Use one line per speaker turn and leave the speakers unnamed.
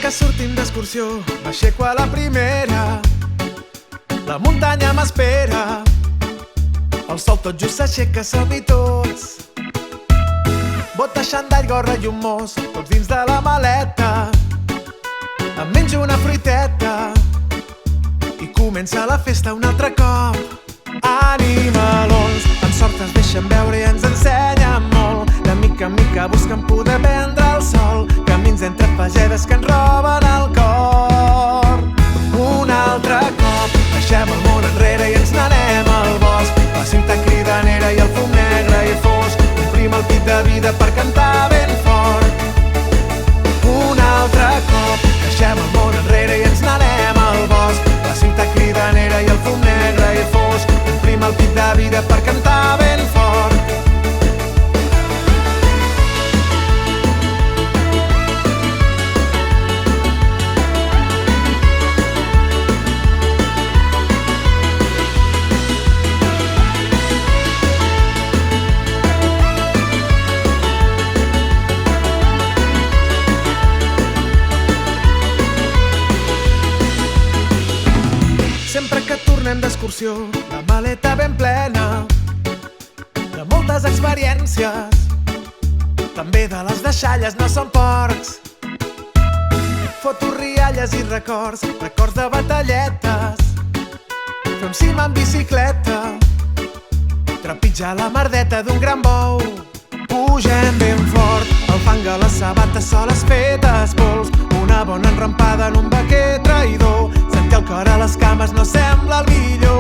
que sortim d'excursió m'aixeco a la primera. La muntanya m'espera, el sol tot just s'aixeca, som-hi tots. Bota, xandall, gorra i un mos, tots dins de la maleta. Em menjo una fruiteta i comença la festa un altre cop. Animalons, amb sort es deixen veure i ens ensenyen molt. De mica en mica busquen poder prendre el sol, camins entre pagedes que ens roben el cor. Un altre cop, deixem el món enrere i ens n'anem al bosc. La ciutat cridanera i el fum negre i fosc, omplim el pit de vida per cantar ben fort. Un altre cop, deixem el món enrere i ens n'anem al bosc. La ciutat cridanera i el fum negre i fosc, omplim el pit de vida per cantar ben fort. Sempre que tornem d'excursió, la maleta ben plena de moltes experiències, també de les deixalles, no són porcs. Foto rialles i records, records de batalletes. Fem cim en bicicleta, trepitjar la merdeta d'un gran bou. Pugem ben fort, el fang a les sabates soles fetes pols. Una bona enrampada en un vaquer traïdor, sentir el cor a les cames no sembla el millor.